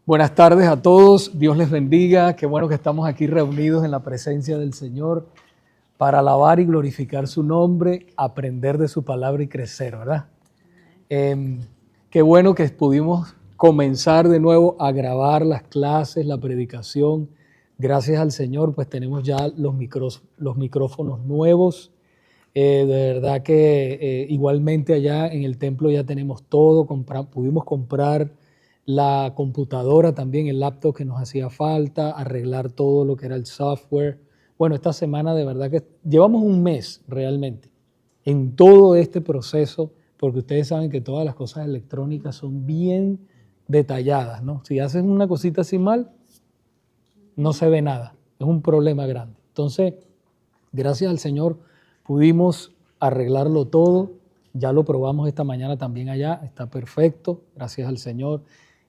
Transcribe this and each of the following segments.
Buenas tardes a todos, Dios les bendiga, qué bueno que estamos aquí reunidos en la presencia del Señor para alabar y glorificar su nombre, aprender de su palabra y crecer, ¿verdad? Qué bueno que pudimos comenzar de nuevo a grabar las clases, la predicación. Gracias al Señor, pues tenemos ya los micrófonos nuevos. De verdad que igualmente allá en el templo ya tenemos todo, pudimos comprar la computadora también, el laptop que nos hacía falta, arreglar todo lo que era el software. Bueno, esta semana de verdad que llevamos un mes realmente en todo este proceso, porque ustedes saben que todas las cosas electrónicas son bien detalladas, ¿no? Si haces una cosita así mal, no se ve nada, es un problema grande. Entonces, gracias al Señor pudimos arreglarlo todo, ya lo probamos esta mañana también allá, está perfecto, gracias al Señor.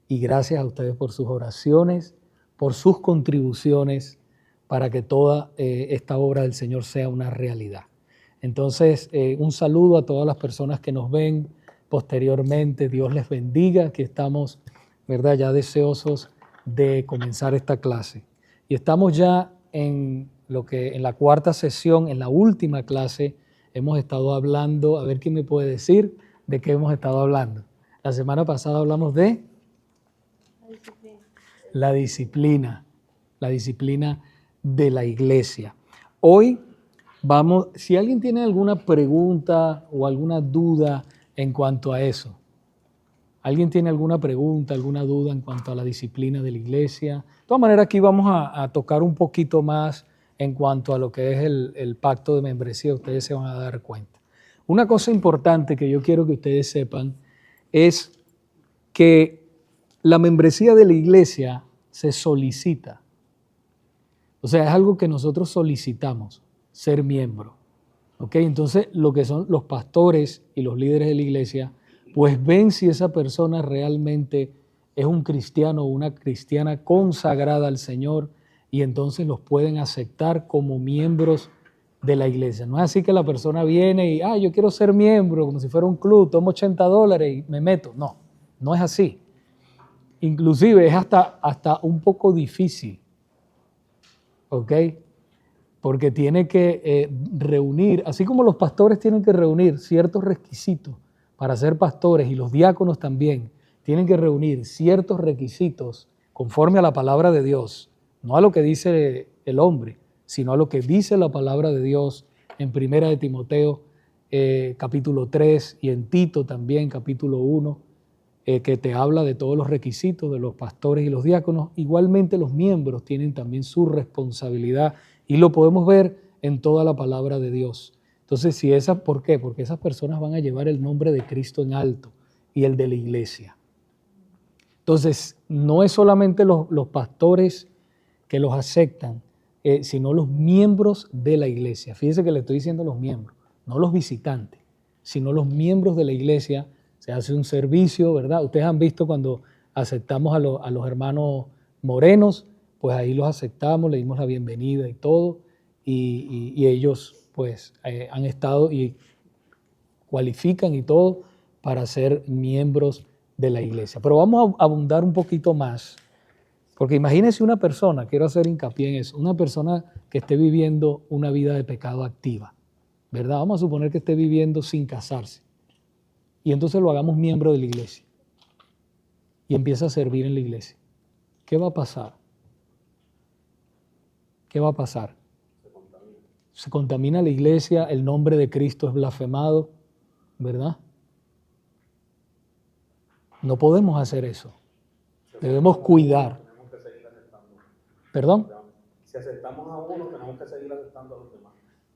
Y gracias a ustedes por sus oraciones, por sus contribuciones para que toda esta obra del Señor sea una realidad. Entonces, un saludo a todas las personas que nos ven posteriormente. Dios les bendiga, que estamos, ¿verdad?, ya deseosos de comenzar esta clase. Y estamos ya en la cuarta sesión, en la última clase, hemos estado hablando, a ver quién me puede decir de qué hemos estado hablando. La semana pasada hablamos de la disciplina de la iglesia. Hoy vamos, si alguien tiene alguna pregunta o alguna duda en cuanto a eso, ¿alguien tiene alguna pregunta, alguna duda en cuanto a la disciplina de la iglesia? De todas maneras, aquí vamos a tocar un poquito más en cuanto a lo que es el pacto de membresía, ustedes se van a dar cuenta. Una cosa importante que yo quiero que ustedes sepan es que la membresía de la iglesia se solicita. O sea, es algo que nosotros solicitamos, ser miembro. ¿Ok? Entonces, lo que son los pastores y los líderes de la iglesia, pues ven si esa persona realmente es un cristiano o una cristiana consagrada al Señor y entonces los pueden aceptar como miembros de la iglesia. No es así que la persona viene y, yo quiero ser miembro, como si fuera un club, tomo $80 y me meto. No, no es así. Inclusive es hasta un poco difícil, ¿ok? Porque tiene que reunir, así como los pastores tienen que reunir ciertos requisitos para ser pastores y los diáconos también tienen que reunir ciertos requisitos conforme a la palabra de Dios, no a lo que dice el hombre, sino a lo que dice la palabra de Dios en Primera de Timoteo capítulo 3 y en Tito también capítulo 1, que te habla de todos los requisitos de los pastores y los diáconos. Igualmente los miembros tienen también su responsabilidad y lo podemos ver en toda la palabra de Dios. Entonces, ¿por qué? Porque esas personas van a llevar el nombre de Cristo en alto y el de la iglesia. Entonces, no es solamente los pastores que los aceptan, sino los miembros de la iglesia. Fíjense que le estoy diciendo los miembros, no los visitantes, sino los miembros de la iglesia. Se hace un servicio, ¿verdad? Ustedes han visto cuando aceptamos a los hermanos morenos, pues ahí los aceptamos, le dimos la bienvenida y todo, y ellos pues han estado y cualifican y todo para ser miembros de la iglesia. Pero vamos a abundar un poquito más, porque imagínense una persona, quiero hacer hincapié en eso, una persona que esté viviendo una vida de pecado activa, ¿verdad? Vamos a suponer que esté viviendo sin casarse. Y entonces lo hagamos miembro de la iglesia y empieza a servir en la iglesia. ¿Qué va a pasar? ¿Qué va a pasar? Se contamina la iglesia, el nombre de Cristo es blasfemado, ¿verdad? No podemos hacer eso. Debemos cuidar. ¿Perdón? Si aceptamos a uno, tenemos que seguir aceptando a los demás.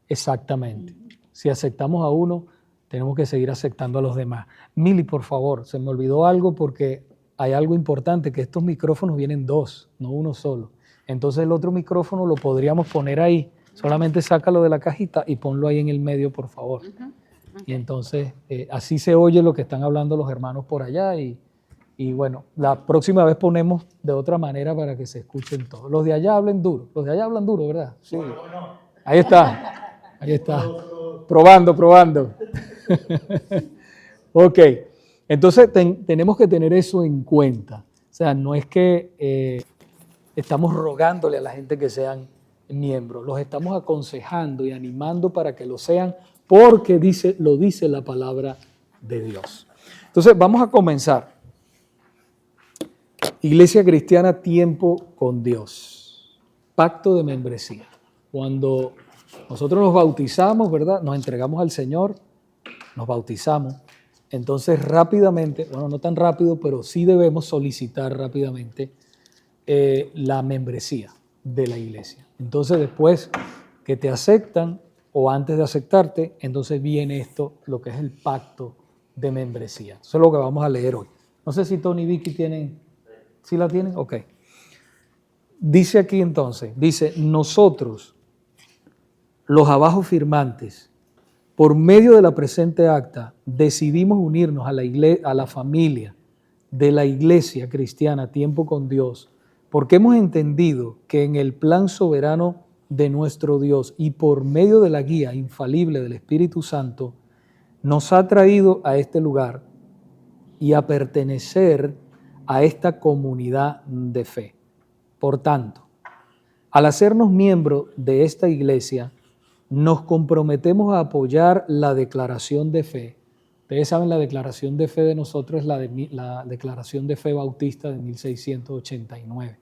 Exactamente. Si aceptamos a uno, tenemos que seguir aceptando a los demás. Mili, por favor, se me olvidó algo porque hay algo importante, que estos micrófonos vienen dos, no uno solo. Entonces el otro micrófono lo podríamos poner ahí. Solamente sácalo de la cajita y ponlo ahí en el medio, por favor. Y entonces así se oye lo que están hablando los hermanos por allá y bueno, la próxima vez ponemos de otra manera para que se escuchen todos. Los de allá hablen duro, ¿verdad? Sí. Ahí está. Probando. Ok, entonces tenemos que tener eso en cuenta. O sea, no es que estamos rogándole a la gente que sean miembros, los estamos aconsejando y animando para que lo sean porque lo dice la palabra de Dios. Entonces, vamos a comenzar. Iglesia Cristiana, tiempo con Dios. Pacto de membresía. Cuando nosotros nos bautizamos, ¿verdad? Nos entregamos al Señor, nos bautizamos. Entonces, rápidamente, bueno, no tan rápido, pero sí debemos solicitar rápidamente la membresía de la iglesia. Entonces, después que te aceptan o antes de aceptarte, entonces viene esto, lo que es el pacto de membresía. Eso es lo que vamos a leer hoy. No sé si Tony y Vicky tienen, ¿sí la tienen? Ok. Dice aquí entonces, dice, nosotros, los abajo firmantes, por medio de la presente acta, decidimos unirnos a la familia de la Iglesia Cristiana Tiempo con Dios, porque hemos entendido que en el plan soberano de nuestro Dios y por medio de la guía infalible del Espíritu Santo, nos ha traído a este lugar y a pertenecer a esta comunidad de fe. Por tanto, al hacernos miembros de esta iglesia, nos comprometemos a apoyar la declaración de fe. Ustedes saben, la declaración de fe de nosotros es la declaración de fe bautista de 1689.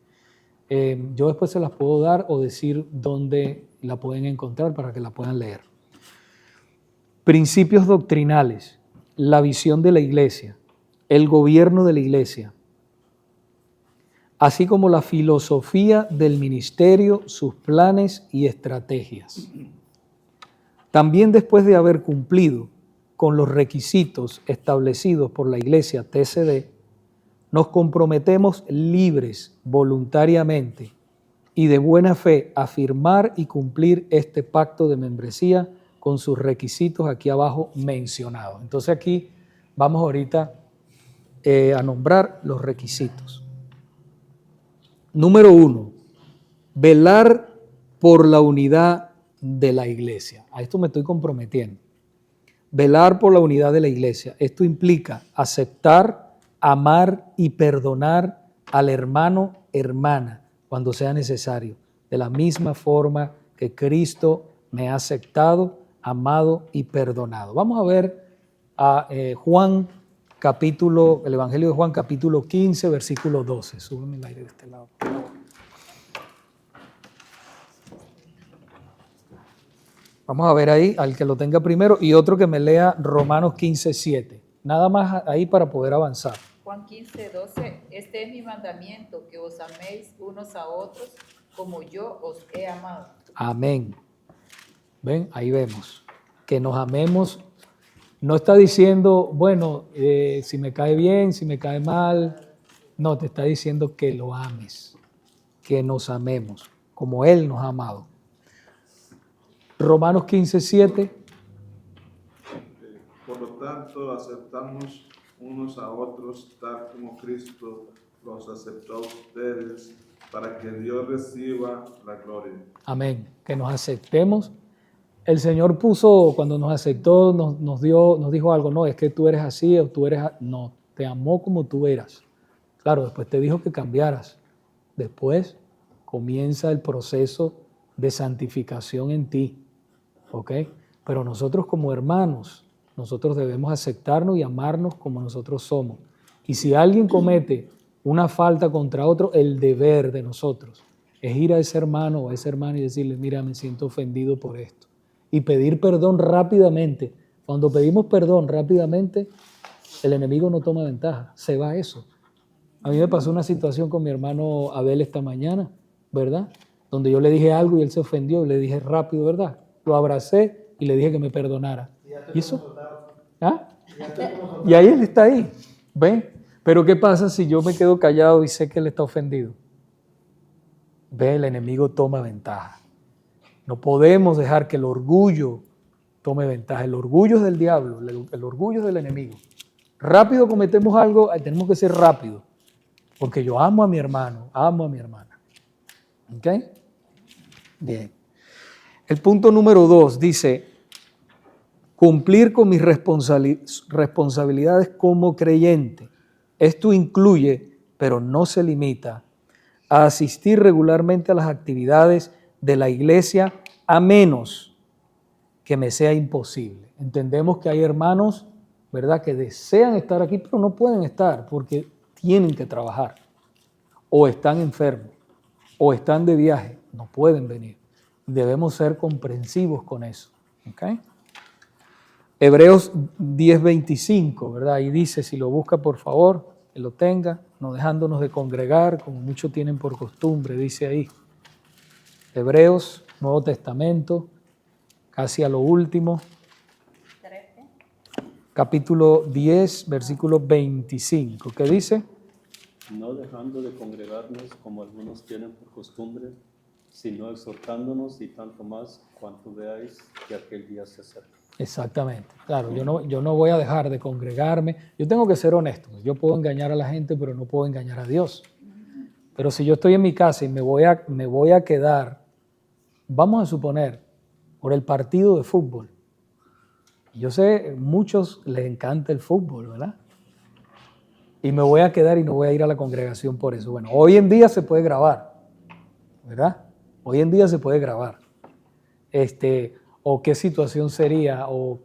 Yo después se las puedo dar o decir dónde la pueden encontrar para que la puedan leer. Principios doctrinales, la visión de la iglesia, el gobierno de la iglesia, así como la filosofía del ministerio, sus planes y estrategias. También después de haber cumplido con los requisitos establecidos por la iglesia TCD, nos comprometemos libres, voluntariamente y de buena fe a firmar y cumplir este pacto de membresía con sus requisitos aquí abajo mencionados. Entonces aquí vamos ahorita a nombrar los requisitos. Número 1, velar por la unidad de la iglesia. A esto me estoy comprometiendo. Velar por la unidad de la iglesia. Esto implica aceptar, amar y perdonar al hermano, hermana, cuando sea necesario, de la misma forma que Cristo me ha aceptado, amado y perdonado. Vamos a ver a el Evangelio de Juan, capítulo 15, versículo 12. Súbeme el aire de este lado, por favor. Vamos a ver ahí, al que lo tenga primero, y otro que me lea Romanos 15, 7. Nada más ahí para poder avanzar. Juan 15, 12. Este es mi mandamiento, que os améis unos a otros como yo os he amado. Amén. ¿Ven? Ahí vemos. Que nos amemos. No está diciendo, bueno, si me cae bien, si me cae mal. No, te está diciendo que lo ames, que nos amemos, como Él nos ha amado. Romanos 15, 7. Por lo tanto, aceptamos unos a otros tal como Cristo los aceptó a ustedes, para que Dios reciba la gloria. Amén. Que nos aceptemos. El Señor puso, cuando nos aceptó, nos dijo algo, no, es que tú eres así o tú eres... No, te amó como tú eras. Claro, después te dijo que cambiaras. Después comienza el proceso de santificación en ti. ¿Ok? Pero nosotros como hermanos, nosotros debemos aceptarnos y amarnos como nosotros somos. Y si alguien comete una falta contra otro, el deber de nosotros es ir a ese hermano o a esa hermana y decirle, mira, me siento ofendido por esto. Y pedir perdón rápidamente. Cuando pedimos perdón rápidamente, el enemigo no toma ventaja, se va eso. A mí me pasó una situación con mi hermano Abel esta mañana, ¿verdad? Donde yo le dije algo y él se ofendió y le dije rápido, ¿verdad? Lo abracé y le dije que me perdonara. ¿Y eso? ¿Ah? Y ahí él está ahí, ¿ven? Pero ¿qué pasa si yo me quedo callado y sé que él está ofendido? Ve, el enemigo toma ventaja. No podemos dejar que el orgullo tome ventaja. El orgullo es del diablo, el orgullo es del enemigo. Rápido cometemos algo, tenemos que ser rápido, porque yo amo a mi hermano, amo a mi hermana. ¿Ok? Bien. El punto número 2 dice, cumplir con mis responsabilidades como creyente. Esto incluye pero no se limita a asistir regularmente a las actividades de la iglesia, a menos que me sea imposible. Entendemos que hay hermanos, ¿verdad?, que desean estar aquí, pero no pueden estar porque tienen que trabajar, o están enfermos, o están de viaje, no pueden venir. Debemos ser comprensivos con eso. ¿Okay? Hebreos 10:25, ¿verdad? Ahí dice, si lo busca por favor, que lo tenga, no dejándonos de congregar, como muchos tienen por costumbre, dice ahí. Hebreos, Nuevo Testamento, casi a lo último. Capítulo 10, versículo 25, ¿qué dice? No dejando de congregarnos como algunos tienen por costumbre, sino exhortándonos y tanto más cuanto veáis que aquel día se acerca. Exactamente, claro, yo no voy a dejar de congregarme, yo tengo que ser honesto, yo puedo engañar a la gente, pero no puedo engañar a Dios. Pero si yo estoy en mi casa y me voy a quedar, vamos a suponer, por el partido de fútbol. Yo sé, muchos les encanta el fútbol, ¿verdad? Y me voy a quedar y no voy a ir a la congregación por eso. Bueno, hoy en día se puede grabar, ¿verdad? Hoy en día se puede grabar. O qué situación sería, o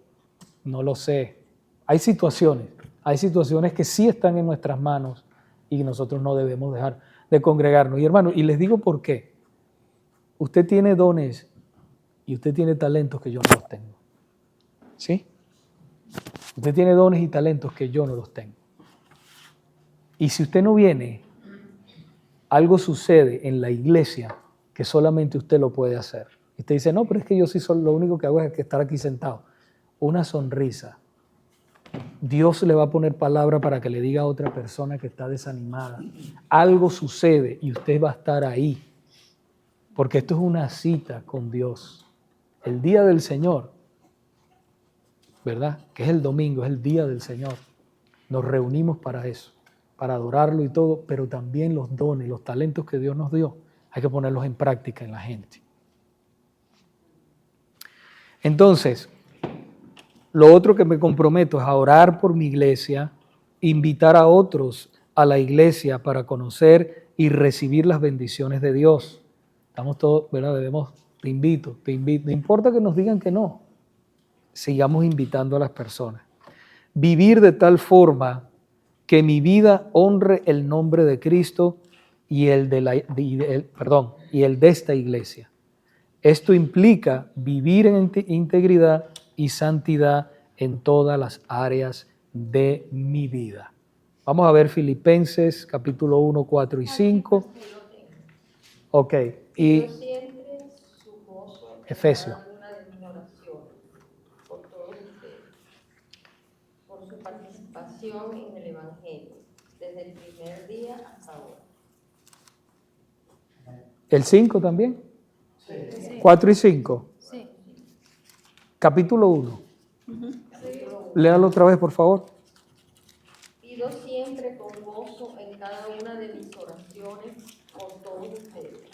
no lo sé. Hay situaciones que sí están en nuestras manos y nosotros no debemos dejar de congregarnos. Y hermano, y les digo por qué. Usted tiene dones y usted tiene talentos que yo no los tengo. ¿Sí? Usted tiene dones y talentos que yo no los tengo. Y si usted no viene, algo sucede en la iglesia que solamente usted lo puede hacer. Y usted dice, no, pero es que yo sí lo único que hago es estar aquí sentado. Una sonrisa. Dios le va a poner palabra para que le diga a otra persona que está desanimada. Algo sucede y usted va a estar ahí. Porque esto es una cita con Dios. El día del Señor, ¿verdad? Que es el domingo, es el día del Señor. Nos reunimos para eso, para adorarlo y todo, pero también los dones, los talentos que Dios nos dio, hay que ponerlos en práctica en la gente. Entonces, lo otro que me comprometo es a orar por mi iglesia, invitar a otros a la iglesia para conocer y recibir las bendiciones de Dios. Estamos todos, ¿verdad? Te invito. No importa que nos digan que no. Sigamos invitando a las personas. Vivir de tal forma que mi vida honre el nombre de Cristo y el de esta iglesia. Esto implica vivir en integridad y santidad en todas las áreas de mi vida. Vamos a ver Filipenses capítulo 1, 4 y 5. Ok, y Efesios. Por su participación en el Evangelio, desde el primer día hasta ahora. ¿El 5 también? Sí. 4 y 5. Sí. Capítulo 1. Léalo otra vez, por favor. Pido siempre con gozo en cada una de mis oraciones por todos ustedes,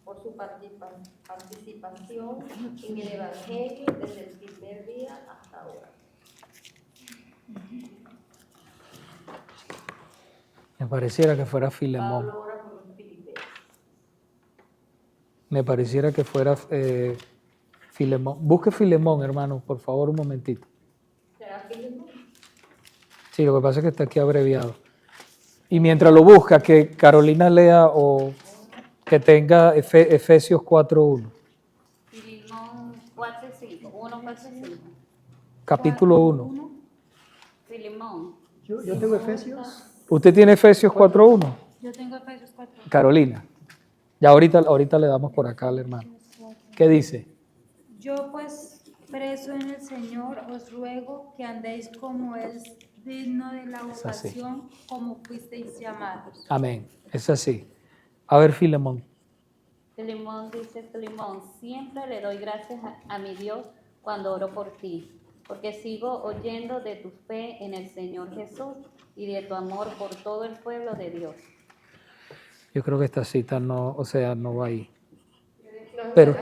por su participación en el Evangelio desde el primer día hasta ahora. Me pareciera que fuera Filemón. Pablo ora por los filipenses. Me pareciera que fuera Filemón. Busque Filemón, hermano, por favor, un momentito. ¿Será Filemón? Sí, lo que pasa es que está aquí abreviado. Y mientras lo busca, que Carolina lea o que tenga Efesios 4.1. Filemón 4:5. 1:4:5. Capítulo 1. Filemón. Yo tengo Efesios. ¿Usted tiene Efesios 4.1? Yo tengo Efesios 4. Carolina. Ya ahorita le damos por acá al hermano. ¿Qué dice? Yo pues, preso en el Señor, os ruego que andéis como es digno de la Es así. vocación, como fuisteis llamados. Amén. Es así. A ver, Filemón. Filemón dice, Filemón, siempre le doy gracias a mi Dios cuando oro por ti, porque sigo oyendo de tu fe en el Señor Jesús y de tu amor por todo el pueblo de Dios. Yo creo que esta cita no va ahí. Pero,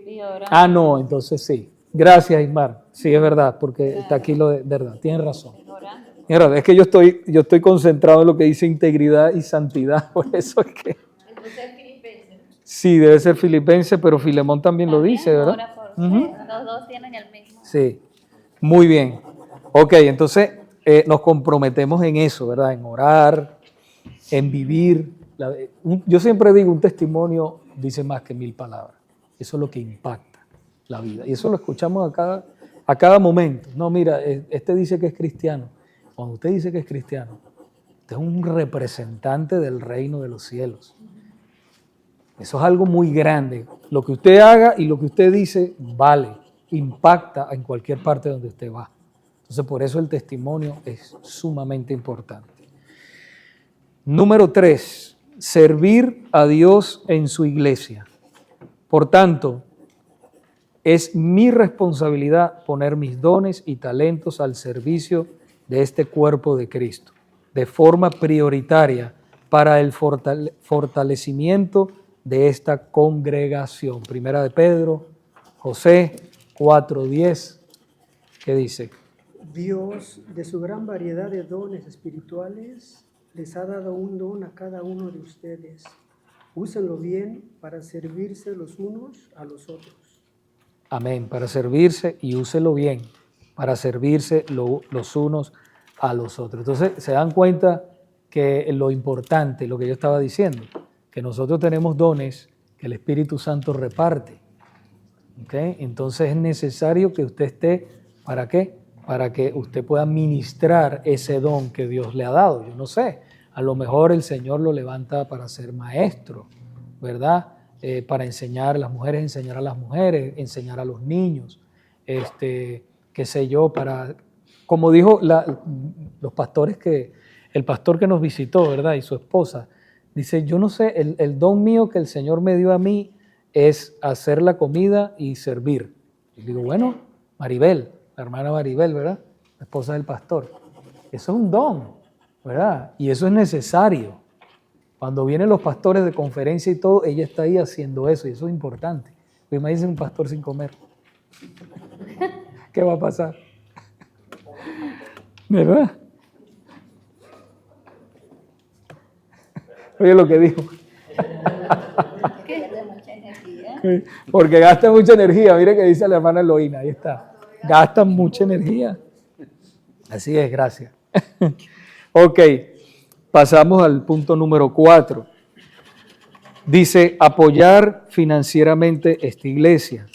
Y ora, no, entonces sí. Gracias, Ismar. Sí, es verdad, porque está aquí lo de verdad. Tienes razón. orando. Mira, es que yo estoy concentrado en lo que dice integridad y santidad, por eso es que... Entonces es Filipenses. Sí, debe ser Filipenses, pero Filemón también lo dice, ¿verdad? Ora por usted. Los dos tienen el mismo. Sí, muy bien. Ok, entonces nos comprometemos en eso, ¿verdad? En orar, en vivir. Yo siempre digo, un testimonio dice más que 1000 palabras. Eso es lo que impacta la vida. Y eso lo escuchamos a cada momento. No, mira, este dice que es cristiano. Cuando usted dice que es cristiano, usted es un representante del reino de los cielos. Eso es algo muy grande. Lo que usted haga y lo que usted dice vale, impacta en cualquier parte donde usted va. Entonces, por eso el testimonio es sumamente importante. Número 3, servir a Dios en su iglesia. Por tanto, es mi responsabilidad poner mis dones y talentos al servicio de este cuerpo de Cristo, de forma prioritaria para el fortalecimiento de esta congregación. Primera de Pedro, José 4:10, ¿qué dice? Dios, de su gran variedad de dones espirituales, les ha dado un don a cada uno de ustedes. Úsenlo bien para servirse los unos a los otros. Amén, para servirse, y úselo bien, para servirse los unos a los otros. Entonces, se dan cuenta que lo importante, lo que yo estaba diciendo, que nosotros tenemos dones que el Espíritu Santo reparte. ¿Okay? Entonces es necesario que usted esté, ¿para qué? Para que usted pueda ministrar ese don que Dios le ha dado. Yo no sé, a lo mejor el Señor lo levanta para ser maestro, ¿verdad? Para enseñar a las mujeres, enseñar a las mujeres, enseñar a los niños, qué sé yo, para, como dijo los pastores el pastor que nos visitó, ¿verdad? Y su esposa, dice, yo no sé, el don mío que el Señor me dio a mí es hacer la comida y servir. Y digo, bueno, Maribel, la hermana Maribel, ¿verdad? La esposa del pastor. Eso es un don, ¿verdad? Y eso es necesario. Cuando vienen los pastores de conferencia y todo, ella está ahí haciendo eso, y eso es importante. Pues me dicen un pastor sin comer. ¿Qué va a pasar? ¿Verdad? Oye lo que dijo. Porque gasta mucha energía. Mire que dice la hermana Eloína, ahí está. Gastan mucha energía. Así es, gracias. Ok, pasamos al punto número 4. Dice, apoyar financieramente esta iglesia.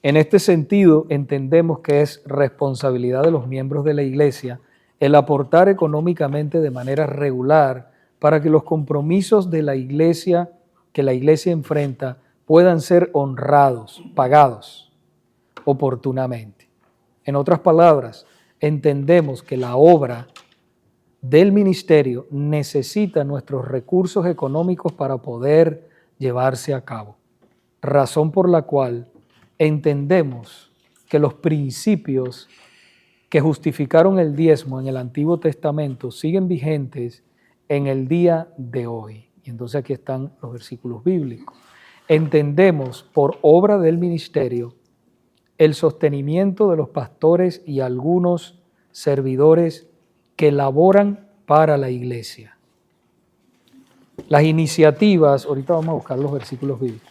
En este sentido, entendemos que es responsabilidad de los miembros de la iglesia el aportar económicamente de manera regular para que los compromisos de la iglesia que la iglesia enfrenta puedan ser honrados, pagados oportunamente. En otras palabras, entendemos que la obra del ministerio necesita nuestros recursos económicos para poder llevarse a cabo. Razón por la cual entendemos que los principios que justificaron el diezmo en el Antiguo Testamento siguen vigentes en el día de hoy. Y entonces aquí están los versículos bíblicos. Entendemos por obra del ministerio el sostenimiento de los pastores y algunos servidores que laboran para la iglesia. Las iniciativas, ahorita vamos a buscar los versículos bíblicos,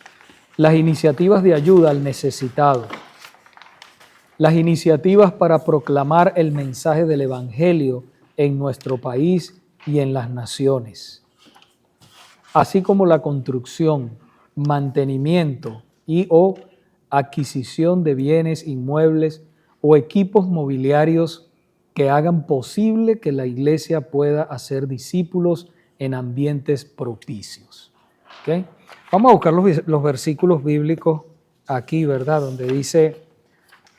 las iniciativas de ayuda al necesitado, las iniciativas para proclamar el mensaje del Evangelio en nuestro país y en las naciones, así como la construcción, mantenimiento y o adquisición de bienes inmuebles o equipos mobiliarios que hagan posible que la iglesia pueda hacer discípulos en ambientes propicios. ¿Okay? Vamos a buscar los versículos bíblicos aquí, ¿verdad? Donde dice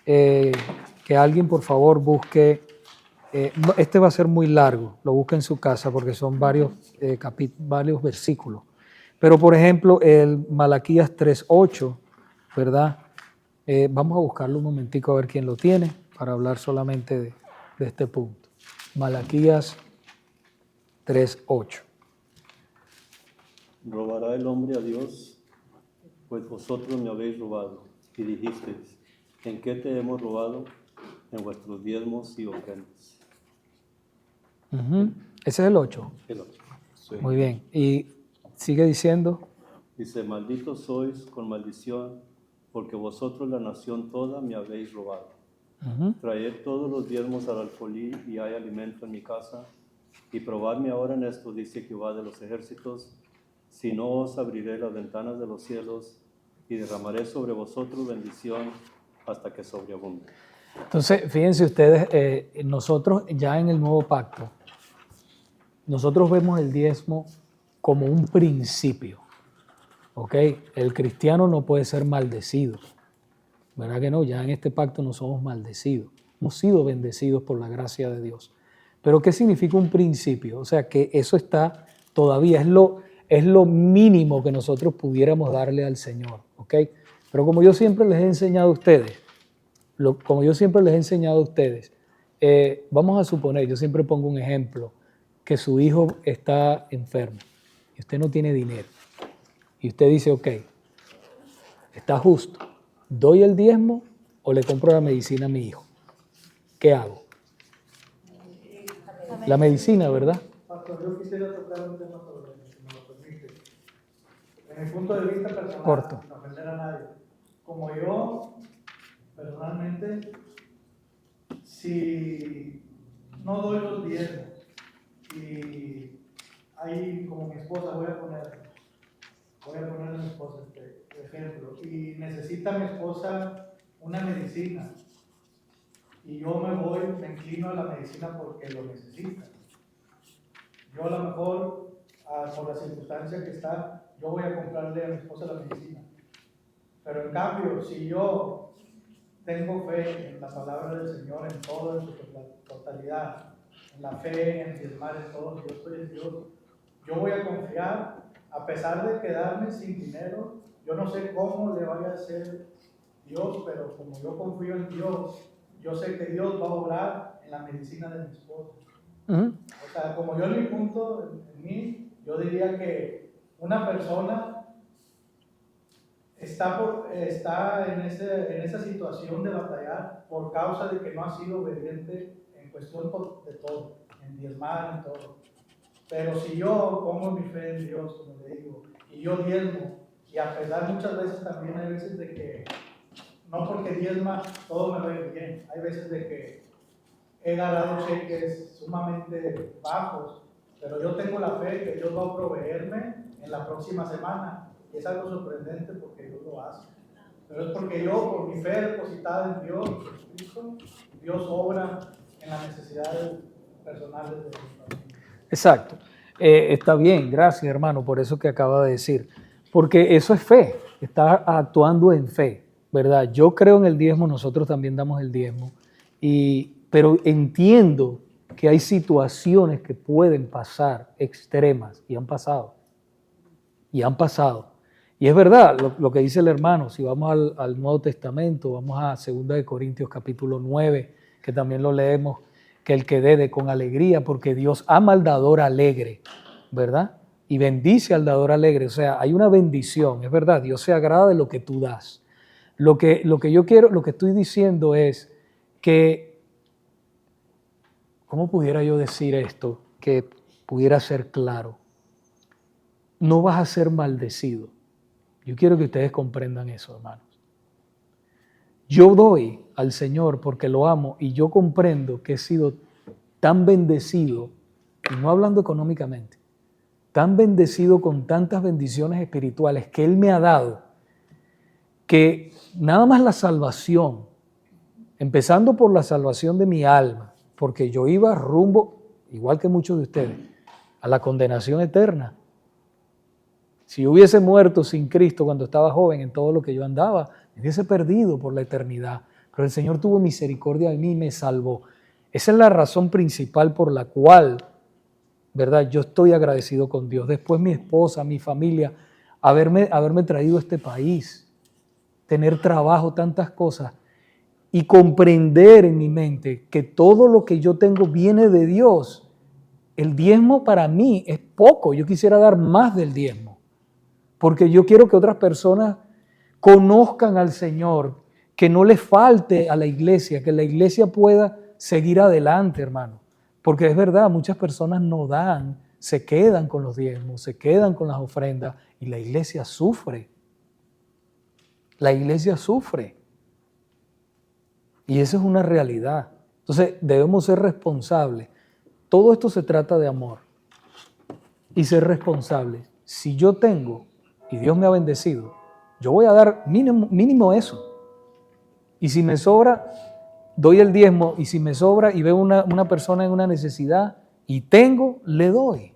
que alguien por favor busque, este va a ser muy largo, lo busque en su casa porque son varios versículos. Pero por ejemplo, el Malaquías 3:8, ¿verdad? Vamos a buscarlo un momentico a ver quién lo tiene para hablar solamente de este punto. Malaquías 3:8. ¿Robará el hombre a Dios? Pues vosotros me habéis robado. Y dijisteis, ¿en qué te hemos robado? En vuestros diezmos y ofrendas. Ujú. Ese es el 8. El 8. Sí. Muy bien. Y sigue diciendo, Dice, malditos sois con maldición, porque vosotros la nación toda me habéis robado. ujú, Traed todos los diezmos al alfolí y hay alimento en mi casa. Y probadme ahora en esto, dice Jehová de los ejércitos, si no os abriré las ventanas de los cielos y derramaré sobre vosotros bendición hasta que sobreabunde. entonces, fíjense ustedes, nosotros ya en el nuevo pacto, nosotros vemos el diezmo como un principio, ¿ok? El cristiano no puede ser maldecido, ¿verdad que no? Ya en este pacto no somos maldecidos, hemos sido bendecidos por la gracia de Dios. Pero ¿qué significa un principio? O sea, que eso está todavía, es lo mínimo que nosotros pudiéramos darle al Señor, ¿ok? Pero como yo siempre les he enseñado a ustedes, vamos a suponer, yo siempre pongo un ejemplo, que su hijo está enfermo y usted no tiene dinero. Y usted dice, ok, está justo, ¿doy el diezmo o le compro la medicina a mi hijo? ¿Qué hago? La medicina, ¿verdad? Pastor, yo quisiera tocar un tema sobre eso, si me lo permite. En mi punto de vista personal, Corto. sin ofender a nadie, como yo, personalmente, si no doy los diezmos y ahí, como mi esposa, voy a poner a mi esposa este ejemplo, y necesita mi esposa una medicina, y yo me inclino a la medicina porque lo necesita. Yo a lo mejor, por la circunstancia que está, yo voy a comprarle a mi esposa la medicina. Pero en cambio, si yo tengo fe en la palabra del Señor, en todo, en su totalidad, en la fe, en diezmar, en todo, yo estoy en Dios, yo voy a confiar, a pesar de quedarme sin dinero, yo no sé cómo le vaya a hacer Dios, pero como yo confío en Dios, yo sé que Dios va a obrar en la medicina de mi esposa. Ujú. O sea, como yo en mi punto, en mí, yo diría que una persona está en esa situación de batallar por causa de que no ha sido obediente en cuestión de todo, en diezmar, en todo. Pero si yo pongo mi fe en Dios, como le digo, y yo diezmo, y a pesar muchas veces también hay veces de que, no porque diezma todo me va a ir bien, hay veces de que he ganado cheques sumamente bajos, pero yo tengo la fe que Dios va a proveerme en la próxima semana. Y es algo sorprendente porque Dios lo hace. Pero es porque yo, por mi fe depositada en Dios, en Jesucristo, Dios obra en las necesidades personales de mi familia. Exacto. Está bien, gracias hermano por eso que acaba de decir, porque eso es fe, está actuando en fe, ¿verdad? Yo creo en el diezmo, nosotros también damos el diezmo, pero entiendo que hay situaciones que pueden pasar extremas y han pasado. Y es verdad lo que dice el hermano, si vamos al Nuevo Testamento, vamos a 2 de Corintios capítulo 9, que también lo leemos, que el que dé con alegría, porque Dios ama al dador alegre, ¿verdad? Y bendice al dador alegre, o sea, hay una bendición, es verdad, Dios se agrada de lo que tú das. Lo que yo quiero, lo que estoy diciendo es que, ¿cómo pudiera yo decir esto? Que pudiera ser claro. No vas a ser maldecido. Yo quiero que ustedes comprendan eso, hermanos. Yo doy al Señor porque lo amo y yo comprendo que he sido tan bendecido, y no hablando económicamente, tan bendecido con tantas bendiciones espirituales que Él me ha dado, que nada más la salvación, empezando por la salvación de mi alma, porque yo iba rumbo, igual que muchos de ustedes, a la condenación eterna. Si yo hubiese muerto sin Cristo cuando estaba joven en todo lo que yo andaba, me hubiese perdido por la eternidad. Pero el Señor tuvo misericordia de mí y me salvó. Esa es la razón principal por la cual, ¿verdad? Yo estoy agradecido con Dios. Después mi esposa, mi familia, haberme traído a este país, tener trabajo, tantas cosas, y comprender en mi mente que todo lo que yo tengo viene de Dios. El diezmo para mí es poco. Yo quisiera dar más del diezmo. Porque yo quiero que otras personas conozcan al Señor, que no le falte a la iglesia, que la iglesia pueda seguir adelante, hermano. Porque es verdad, muchas personas no dan, se quedan con los diezmos, se quedan con las ofrendas y la iglesia sufre. La iglesia sufre. Y eso es una realidad. Entonces debemos ser responsables. Todo esto se trata de amor y ser responsables. Si yo tengo y Dios me ha bendecido, yo voy a dar mínimo eso. Y si me sobra, doy el diezmo. Y si me sobra y veo una persona en una necesidad y tengo, le doy.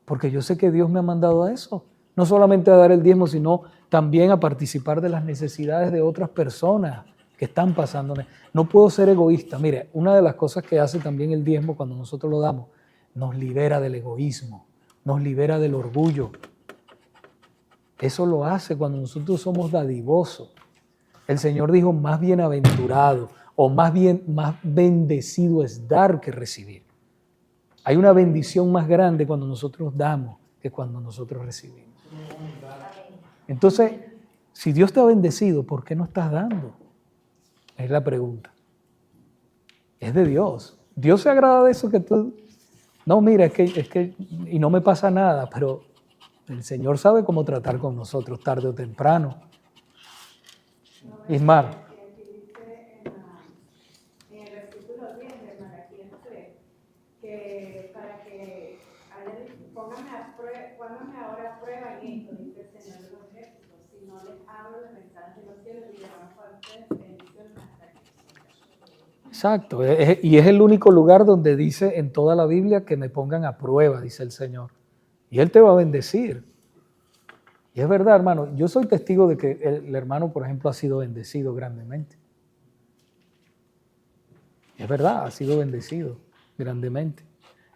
Porque yo sé que Dios me ha mandado a eso. No solamente a dar el diezmo, sino también a participar de las necesidades de otras personas que están pasando. No puedo ser egoísta. Mire, una de las cosas que hace también el diezmo cuando nosotros lo damos, nos libera del egoísmo, nos libera del orgullo. Eso lo hace cuando nosotros somos dadivosos. El Señor dijo, más bienaventurado o más bendecido es dar que recibir. Hay una bendición más grande cuando nosotros damos que cuando nosotros recibimos. Entonces, si Dios te ha bendecido, ¿por qué no estás dando? Es la pregunta. Es de Dios. Dios se agrada de eso que tú... No, mira, es que y no me pasa nada, pero el Señor sabe cómo tratar con nosotros tarde o temprano. Ismar. En el versículo 10 de Malaquías 3, que para que pónganme ahora a prueba en esto, dice el Señor de los ejércitos, si no les abro las ventanas de los cielos y llevan para ustedes bendiciones hasta que... Exacto, y es el único lugar donde dice en toda la Biblia que me pongan a prueba, dice el Señor. Y Él te va a bendecir. Y es verdad, hermano, yo soy testigo de que el hermano, por ejemplo, ha sido bendecido grandemente. Es verdad, ha sido bendecido grandemente.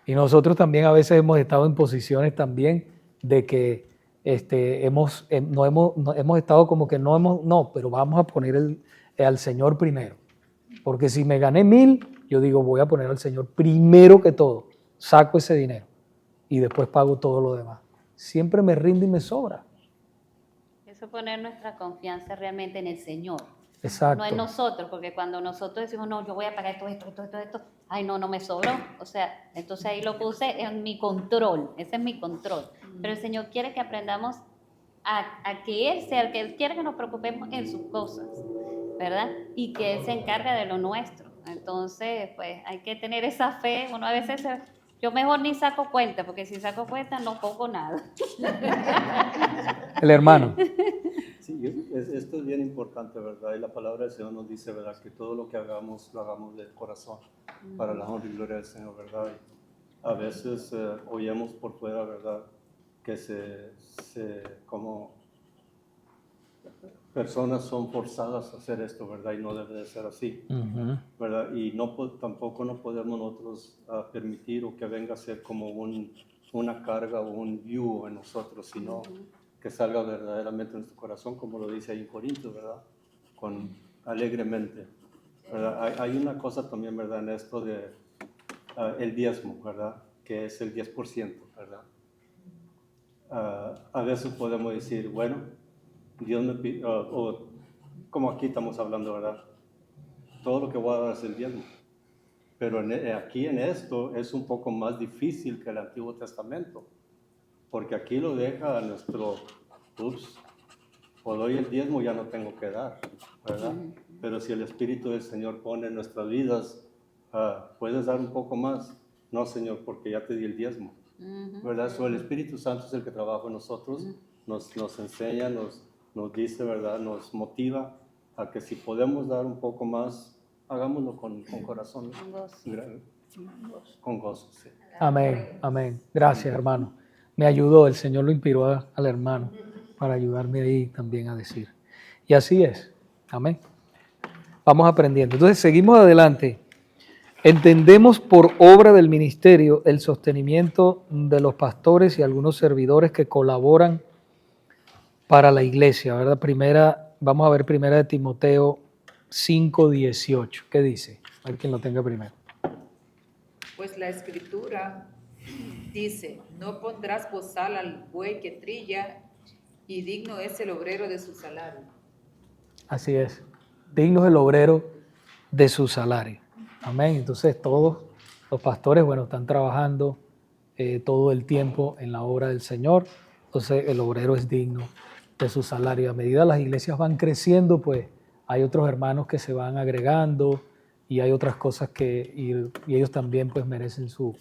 Y nosotros también a veces hemos estado en posiciones también de que hemos estado como que pero vamos a poner al Señor primero. Porque si me gané 1,000, yo digo, voy a poner al Señor primero que todo. Saco ese dinero y después pago todo lo demás. Siempre me rinde y me sobra. Eso poner nuestra confianza realmente en el Señor. Exacto. No en nosotros, porque cuando nosotros decimos, no, yo voy a pagar esto, ay, no me sobró. O sea, entonces ahí lo puse en mi control, ese es mi control. Pero el Señor quiere que aprendamos a que Él sea el que Él quiere que nos preocupemos en sus cosas, ¿verdad? Y que Él se encarga de lo nuestro. Entonces, pues hay que tener esa fe. Uno a veces, yo mejor ni saco cuenta, porque si saco cuenta no pongo nada. El hermano. Sí, esto es bien importante, ¿verdad? Y la palabra del Señor nos dice, ¿verdad? Que todo lo que hagamos, lo hagamos del corazón, para la honra y gloria del Señor, ¿verdad? Y a veces oímos por fuera, ¿verdad? Que como personas son forzadas a hacer esto, ¿verdad? Y no debe de ser así, ¿verdad? Y tampoco no podemos nosotros permitir o que venga a ser como una carga o un yugo en nosotros, sino que salga verdaderamente de nuestro corazón, como lo dice ahí en Corintios, ¿verdad? Alegremente, ¿verdad? Hay una cosa también, ¿verdad? En esto de el diezmo, ¿verdad? Que es el 10%, ¿verdad? A veces podemos decir, bueno, Dios me pide, o como aquí estamos hablando, ¿verdad? Todo lo que voy a dar es el diezmo. Pero aquí en esto es un poco más difícil que el Antiguo Testamento. Porque aquí lo deja nuestro, o doy el diezmo, ya no tengo que dar, ¿verdad? Pero si el Espíritu del Señor pone en nuestras vidas, ¿puedes dar un poco más? No, Señor, porque ya te di el diezmo, ¿verdad? El Espíritu Santo es el que trabaja en nosotros, nos enseña, nos dice, ¿verdad? Nos motiva a que si podemos dar un poco más, hagámoslo con corazón. Con gozo, sí. Amén, amén. Gracias, hermano. Me ayudó, el Señor lo inspiró al hermano para ayudarme ahí también a decir. Y así es. Amén. Vamos aprendiendo. Entonces, seguimos adelante. Entendemos por obra del ministerio el sostenimiento de los pastores y algunos servidores que colaboran para la iglesia, ¿verdad? Vamos a ver primera de Timoteo 5:18. ¿Qué dice? A ver quién lo tenga primero. Pues la Escritura dice, no pondrás bozal al buey que trilla, y digno es el obrero de su salario. Así es. Digno es el obrero de su salario. Amén. Entonces todos Los pastores, bueno, están trabajando todo el tiempo en la obra del Señor, entonces el obrero es digno de su salario. A medida las iglesias van creciendo, pues hay otros hermanos que se van agregando y hay otras cosas y ellos también pues merecen su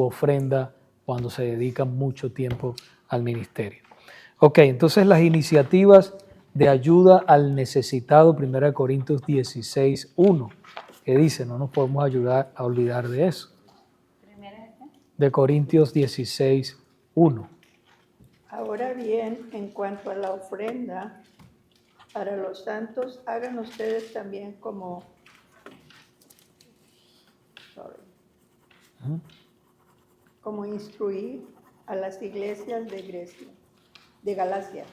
ofrenda cuando se dedican mucho tiempo al ministerio. Ok, entonces las iniciativas de ayuda al necesitado, 1 Corintios 16, 1, que dice, no nos podemos ayudar a olvidar de eso. De Corintios 16, 1. Ahora bien, en cuanto a la ofrenda para los santos, hagan ustedes también como instruir a las iglesias de Galacia.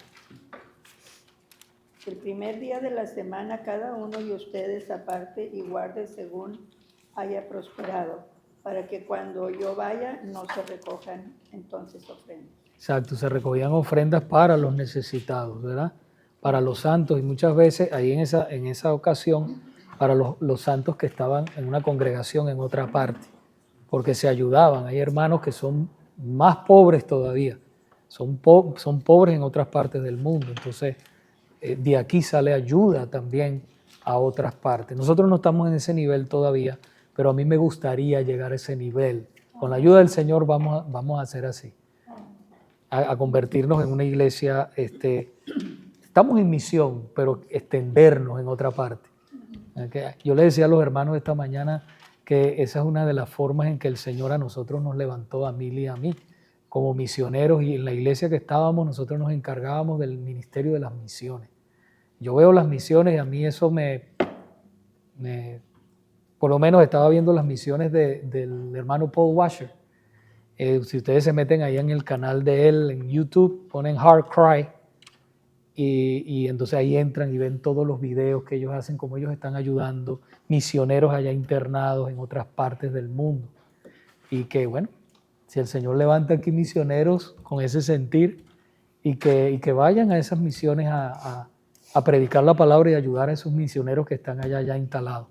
El primer día de la semana cada uno de ustedes aparte y guarde según haya prosperado, para que cuando yo vaya no se recojan entonces ofrendas. Exacto, se recogían ofrendas para los necesitados, ¿verdad? Para los santos, y muchas veces ahí en esa ocasión para los santos que estaban en una congregación en otra parte, porque se ayudaban. Hay hermanos que son más pobres todavía, son pobres en otras partes del mundo, entonces de aquí sale ayuda también a otras partes. Nosotros no estamos en ese nivel todavía, pero a mí me gustaría llegar a ese nivel. Con la ayuda del Señor vamos a hacer así, a convertirnos en una iglesia, estamos en misión, pero extendernos en otra parte. Yo le decía a los hermanos esta mañana que esa es una de las formas en que el Señor a nosotros nos levantó, a Mili y a mí, como misioneros, y en la iglesia que estábamos nosotros nos encargábamos del ministerio de las misiones. Yo veo las misiones y a mí eso por lo menos estaba viendo las misiones del hermano Paul Washer. Si ustedes se meten ahí en el canal de él en YouTube, ponen Heart Cry y entonces ahí entran y ven todos los videos que ellos hacen, cómo ellos están ayudando misioneros allá internados en otras partes del mundo. Y que bueno, si el Señor levanta aquí misioneros con ese sentir y que vayan a esas misiones a predicar la palabra y ayudar a esos misioneros que están allá ya instalados.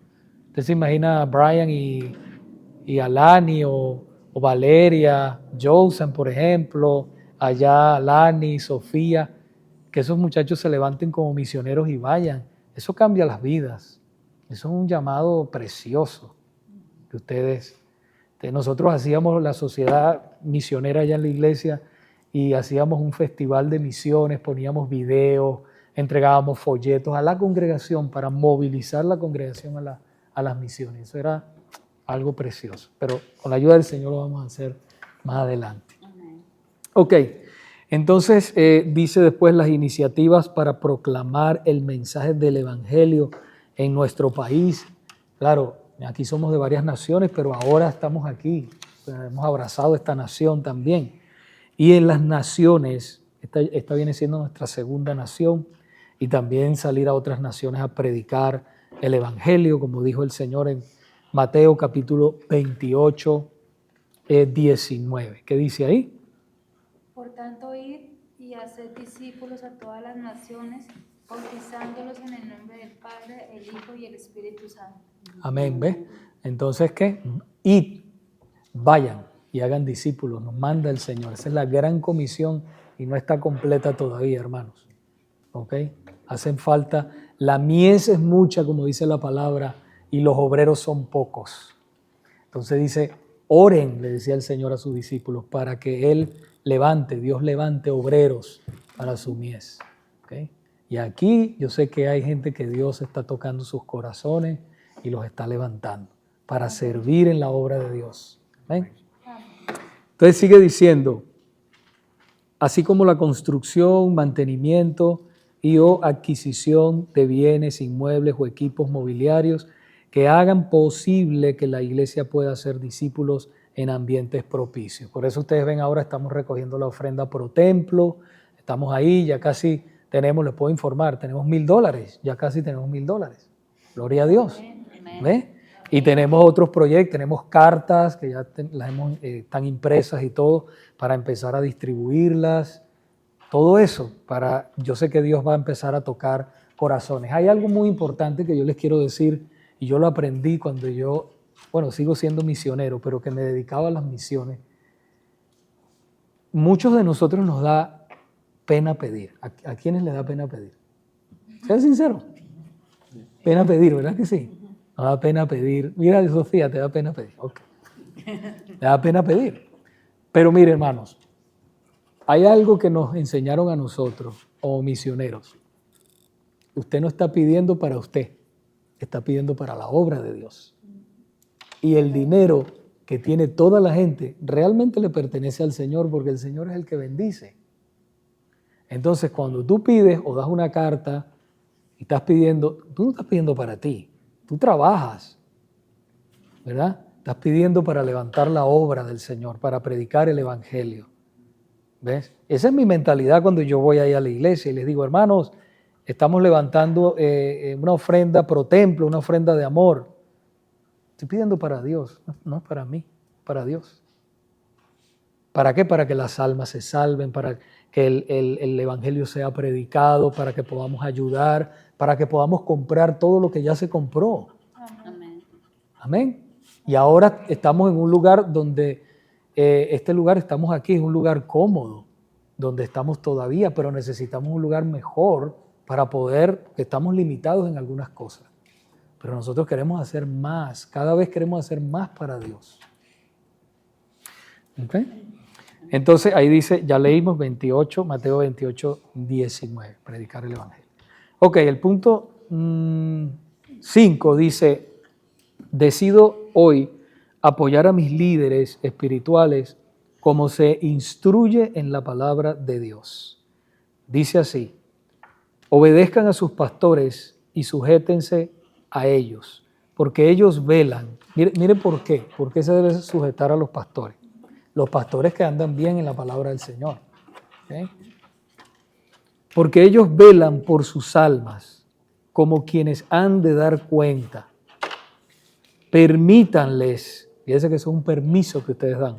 Usted se imagina a Brian y Alani o Valeria, Josan, por ejemplo, allá Alani, Sofía, que esos muchachos se levanten como misioneros y vayan. Eso cambia las vidas. Eso es un llamado precioso que ustedes... Nosotros hacíamos la sociedad misionera allá en la iglesia y hacíamos un festival de misiones, poníamos videos, entregábamos folletos a la congregación para movilizar la congregación a las misiones. Eso era algo precioso, pero con la ayuda del Señor lo vamos a hacer más adelante. Ok, entonces dice después las iniciativas para proclamar el mensaje del Evangelio en nuestro país. Claro, aquí somos de varias naciones, pero ahora estamos aquí, hemos abrazado esta nación también. Y en las naciones, esta viene siendo nuestra segunda nación, y también salir a otras naciones a predicar el Evangelio, como dijo el Señor en Mateo capítulo 28, 19. ¿Qué dice ahí? Por tanto, id y haced discípulos a todas las naciones, bautizándolos en el nombre del Padre, el Hijo y el Espíritu Santo. Amén, ¿ves? Entonces, ¿qué? Id, vayan y hagan discípulos, nos manda el Señor. Esa es la gran comisión y no está completa todavía, hermanos. ¿Ok? Hacen falta, la mies es mucha, como dice la palabra, y los obreros son pocos. Entonces dice, oren, le decía el Señor a sus discípulos, para que Dios levante obreros para su mies. ¿Ok? Y aquí yo sé que hay gente que Dios está tocando sus corazones y los está levantando para servir en la obra de Dios. ¿Ven? Entonces sigue diciendo, así como la construcción, mantenimiento y o adquisición de bienes, inmuebles o equipos mobiliarios que hagan posible que la iglesia pueda hacer discípulos en ambientes propicios. Por eso ustedes ven ahora estamos recogiendo la ofrenda pro templo, estamos ahí, ya casi tenemos, les puedo informar, tenemos $1,000, ya casi tenemos $1,000. Gloria a Dios. ¿Ves? Y tenemos otros proyectos, tenemos cartas que ya están impresas y todo para empezar a distribuirlas. Todo eso, yo sé que Dios va a empezar a tocar corazones. Hay algo muy importante que yo les quiero decir, y yo lo aprendí cuando yo bueno, sigo siendo misionero, pero que me dedicaba a las misiones, muchos de nosotros nos da pena pedir. ¿A quiénes les da pena pedir? Sea sincero. Pena pedir, ¿verdad que sí? Nos da pena pedir. Mira, Sofía, te da pena pedir. Ok. Te da pena pedir. Pero mire, hermanos, hay algo que nos enseñaron a nosotros, como misioneros. Usted no está pidiendo para usted, está pidiendo para la obra de Dios. Y el dinero que tiene toda la gente realmente le pertenece al Señor, porque el Señor es el que bendice. Entonces, cuando tú pides o das una carta y estás pidiendo, tú no estás pidiendo para ti, tú trabajas, ¿verdad? Estás pidiendo para levantar la obra del Señor, para predicar el Evangelio. ¿Ves? Esa es mi mentalidad cuando yo voy ahí a la iglesia y les digo, hermanos, estamos levantando una ofrenda pro templo, una ofrenda de amor. Estoy pidiendo para Dios, no para mí, para Dios. ¿Para qué? Para que las almas se salven, para que el Evangelio sea predicado, para que podamos ayudar, para que podamos comprar todo lo que ya se compró. Amén. Amén. Y ahora estamos en un lugar donde, este lugar estamos aquí, es un lugar cómodo, donde estamos todavía, pero necesitamos un lugar mejor para poder, estamos limitados en algunas cosas. Pero nosotros queremos hacer más, cada vez queremos hacer más para Dios. ¿Okay? Entonces ahí dice, ya leímos 28, Mateo 28, 19, predicar el Evangelio. Ok, el punto 5 dice, decido hoy apoyar a mis líderes espirituales como se instruye en la palabra de Dios. Dice así, obedezcan a sus pastores y sujétense a ellos, porque ellos velan. Mire por qué se debe sujetar a los pastores. Los pastores que andan bien en la palabra del Señor. ¿Okay? Porque ellos velan por sus almas, como quienes han de dar cuenta. Permítanles, fíjense que eso es un permiso que ustedes dan,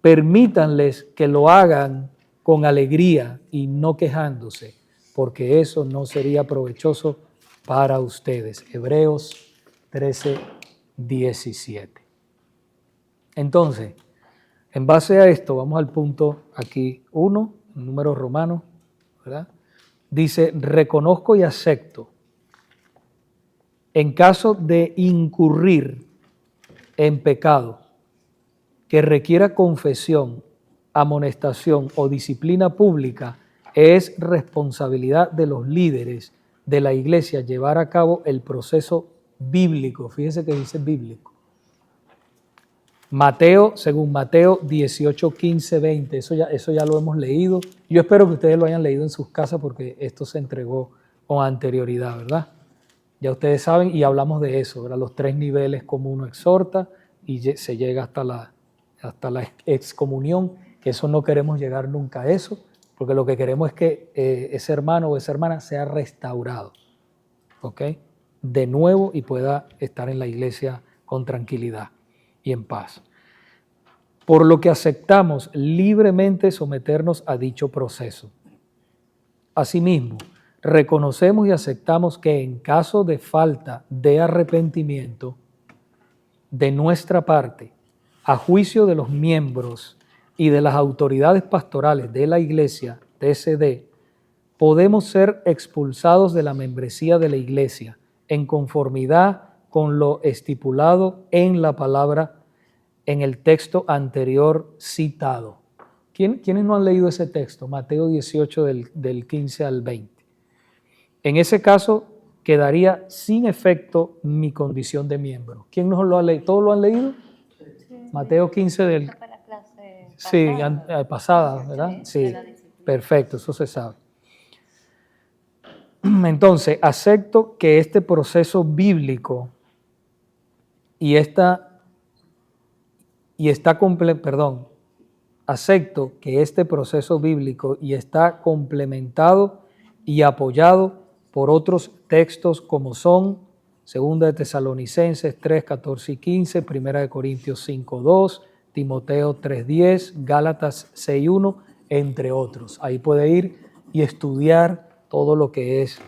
permítanles que lo hagan con alegría y no quejándose, porque eso no sería provechoso para ustedes. Hebreos 13, 17. Entonces, en base a esto, vamos al punto aquí 1, número romano, ¿verdad? Dice, reconozco y acepto. En caso de incurrir en pecado que requiera confesión, amonestación o disciplina pública, es responsabilidad de los líderes de la iglesia llevar a cabo el proceso bíblico. Fíjese que dice bíblico. Según Mateo 18, 15, 20, eso ya lo hemos leído. Yo espero que ustedes lo hayan leído en sus casas porque esto se entregó con anterioridad, ¿verdad? Ya ustedes saben y hablamos de eso, ¿verdad? Los 3 niveles como uno exhorta y se llega hasta la excomunión, que eso no queremos llegar nunca a eso, porque lo que queremos es que ese hermano o esa hermana sea restaurado, ¿ok? De nuevo y pueda estar en la iglesia con tranquilidad y en paz. Por lo que aceptamos libremente someternos a dicho proceso. Asimismo, reconocemos y aceptamos que en caso de falta de arrepentimiento de nuestra parte, a juicio de los miembros y de las autoridades pastorales de la iglesia, TCD, podemos ser expulsados de la membresía de la iglesia en conformidad con lo estipulado en la palabra en el texto anterior citado. ¿Quiénes no han leído ese texto? Mateo 18 del 15 al 20. En ese caso quedaría sin efecto mi condición de miembro. ¿Quién no lo ha leído? ¿Todos lo han leído? Sí. Mateo 15 del... Sí, pasada, ¿verdad? Sí, perfecto, eso se sabe. Entonces, acepto que este proceso bíblico acepto que este proceso bíblico y está complementado y apoyado por otros textos como son 2 de Tesalonicenses 3, 14 y 15, 1 de Corintios 5, 2, Timoteo 3, 10, Gálatas 6, 1, entre otros. Ahí puede ir y estudiar todo lo que es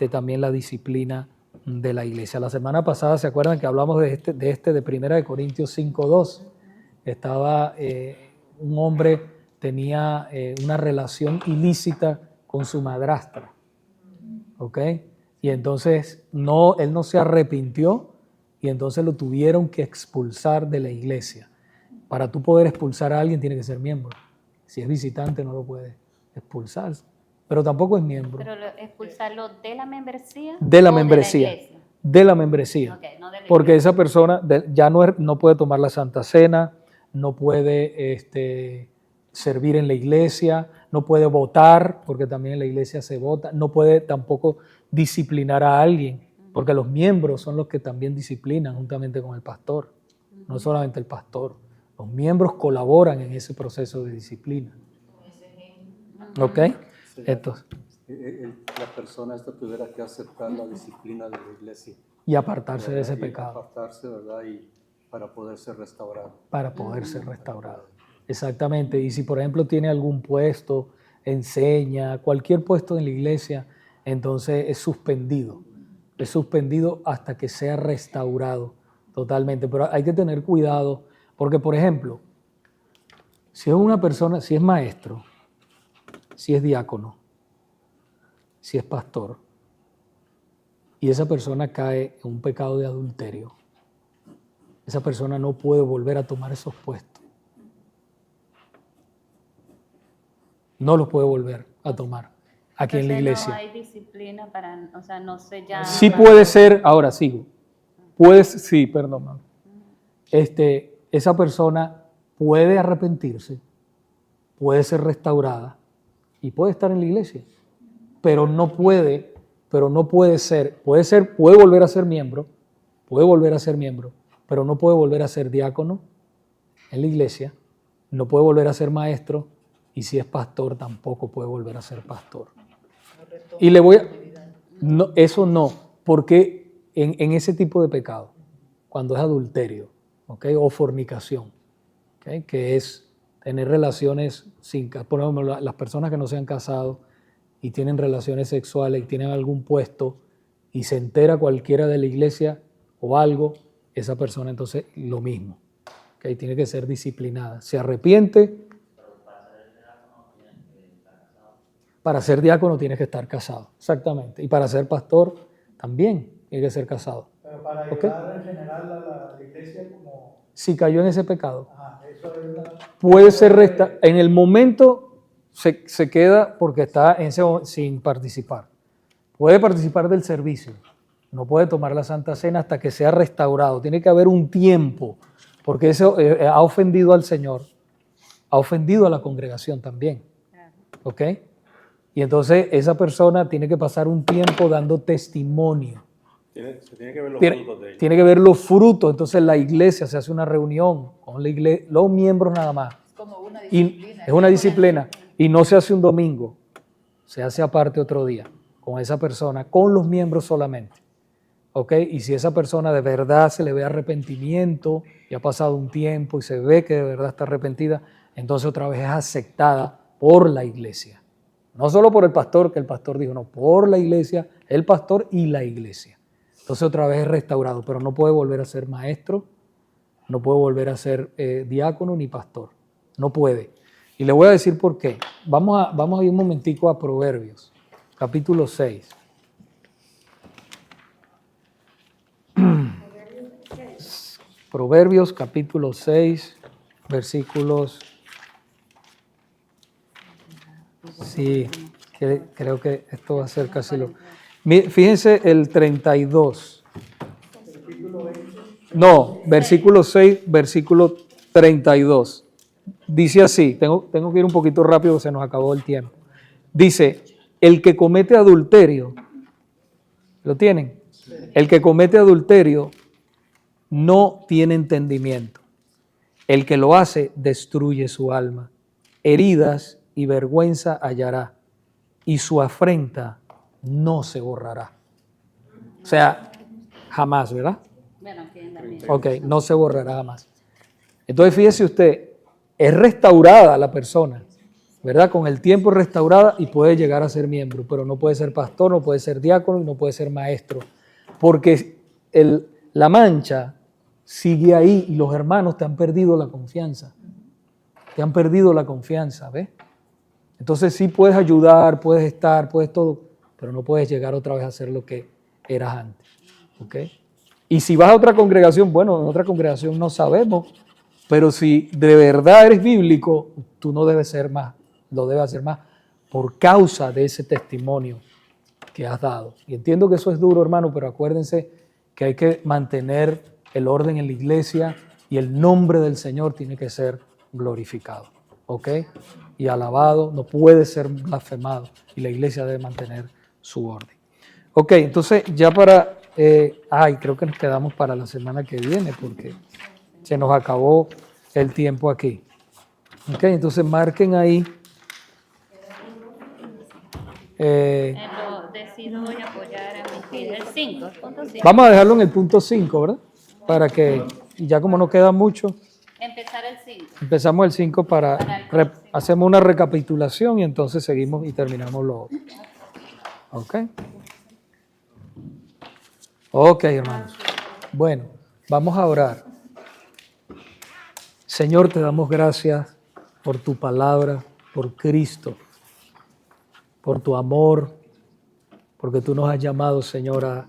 también la disciplina de la iglesia. La semana pasada, ¿se acuerdan que hablamos de 1 de Corintios 5:2? Estaba un hombre, tenía una relación ilícita con su madrastra, ¿ok? Y entonces él no se arrepintió y entonces lo tuvieron que expulsar de la iglesia. Para tú poder expulsar a alguien tiene que ser miembro. Si es visitante no lo puede expulsar, pero tampoco es miembro. Pero expulsarlo de la membresía. De la o membresía. De la iglesia. De la membresía. Ok, no de la Porque iglesia. esa persona ya no puede tomar la Santa Cena, no puede servir en la iglesia, no puede votar, porque también en la iglesia se vota, no puede tampoco disciplinar a alguien, porque los miembros son los que también disciplinan juntamente con el pastor, no solamente el pastor. Los miembros colaboran en ese proceso de disciplina. ¿Ok? Entonces, La persona esta tuviera que aceptar la disciplina de la iglesia. y apartarse de ¿verdad? ese Y pecado. apartarse, ¿verdad? Y para poder ser restaurado. Para poder ser restaurado. Exactamente. Y si, por ejemplo, tiene algún puesto, enseña, cualquier puesto en la iglesia, entonces es suspendido. Es suspendido hasta que sea restaurado totalmente. Pero hay que tener cuidado, porque, por ejemplo, si es una persona, si es maestro, si es diácono, si es pastor, y esa persona cae en un pecado de adulterio, esa persona no puede volver a tomar esos puestos. No los puede volver a tomar aquí en la iglesia. No hay disciplina para, o sea, no se llama. Sí puede ser, ahora sigo. Sí, perdón. Mamá. Esa persona puede arrepentirse, puede ser restaurada y puede estar en la iglesia, pero no puede volver a ser miembro, pero no puede volver a ser diácono en la iglesia, no puede volver a ser maestro, y si es pastor tampoco puede volver a ser pastor. Y eso no, porque en ese tipo de pecado, cuando es adulterio, ¿okay? O fornicación, ¿okay? Que es tener relaciones por ejemplo, las personas que no se han casado y tienen relaciones sexuales y tienen algún puesto y se entera cualquiera de la iglesia o algo, esa persona entonces lo mismo, ¿okay? Tiene que ser disciplinada. Se arrepiente. Para ser diácono tienes que estar casado, exactamente. Y para ser pastor también tiene que ser casado. Pero para ayudar, ¿Okay? en general a la iglesia como... Si cayó en ese pecado, eso es puede ser en el momento se queda porque está sin participar. Puede participar del servicio, no puede tomar la Santa Cena hasta que sea restaurado. Tiene que haber un tiempo, porque eso ha ofendido al Señor, ha ofendido a la congregación también. ¿Ok? Y entonces esa persona tiene que pasar un tiempo dando testimonio. Se tiene que ver los frutos de ella. Tiene que ver los frutos. Entonces la iglesia se hace una reunión con los miembros nada más. Es una disciplina. Y no se hace un domingo. Se hace aparte otro día con esa persona, con los miembros solamente. ¿Ok? Y si esa persona de verdad se le ve arrepentimiento y ha pasado un tiempo y se ve que de verdad está arrepentida, entonces otra vez es aceptada por la iglesia. No solo por el pastor, que el pastor dijo, no, por la iglesia, el pastor y la iglesia. Entonces otra vez es restaurado, pero no puede volver a ser maestro, no puede volver a ser diácono ni pastor. No puede. Y le voy a decir por qué. Vamos a ir un momentico a Proverbios, capítulo 6. Proverbios, capítulo 6, versículos... Sí, creo que esto va a ser casi lo... Fíjense el 32. No, versículo 6, versículo 32. Dice así, tengo que ir un poquito rápido porque se nos acabó el tiempo. Dice, el que comete adulterio, ¿lo tienen? El que comete adulterio no tiene entendimiento. El que lo hace destruye su alma. Heridas y vergüenza hallará, y su afrenta no se borrará. O sea, jamás, ¿verdad? Bueno, también. Ok, no se borrará jamás. Entonces, fíjese usted, es restaurada la persona, ¿verdad? Con el tiempo es restaurada y puede llegar a ser miembro, pero no puede ser pastor, no puede ser diácono y no puede ser maestro. porque la mancha sigue ahí y los hermanos te han perdido la confianza. Te han perdido la confianza, ¿ves? Entonces sí puedes ayudar, puedes estar, puedes todo, pero no puedes llegar otra vez a ser lo que eras antes, ¿ok? Y si vas a otra congregación, bueno, en otra congregación no sabemos, pero si de verdad eres bíblico, tú no debes ser más, lo debes hacer más por causa de ese testimonio que has dado. Y entiendo que eso es duro, hermano, pero acuérdense que hay que mantener el orden en la iglesia y el nombre del Señor tiene que ser glorificado, ¿ok? Y alabado, no puede ser blasfemado y la iglesia debe mantener su orden. Ok, entonces ya para, creo que nos quedamos para la semana que viene porque se nos acabó el tiempo aquí. Ok, entonces marquen ahí. Decido hoy apoyar a mi vida. El 5, el punto 5. Vamos a dejarlo en el punto 5, ¿verdad? Para que, ya como no queda mucho, Empezar el 5. empezamos el 5 hacemos una recapitulación y entonces seguimos y terminamos lo otro. ¿Ok? Ok, hermanos. Bueno, vamos a orar. Señor, te damos gracias por tu palabra, por Cristo, por tu amor, porque tú nos has llamado, Señor, a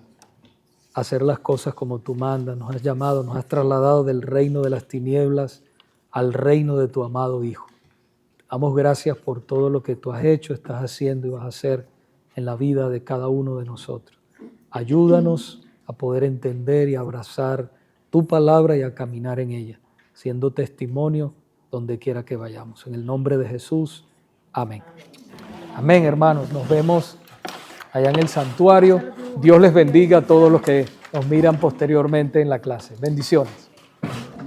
hacer las cosas como tú mandas. Nos has llamado, nos has trasladado del reino de las tinieblas al reino de tu amado Hijo. Damos gracias por todo lo que tú has hecho, estás haciendo y vas a hacer en la vida de cada uno de nosotros. Ayúdanos a poder entender y abrazar tu palabra y a caminar en ella, siendo testimonio donde quiera que vayamos. En el nombre de Jesús, amén. Amén, hermanos. Nos vemos allá en el santuario. Dios les bendiga a todos los que nos miran posteriormente en la clase. Bendiciones.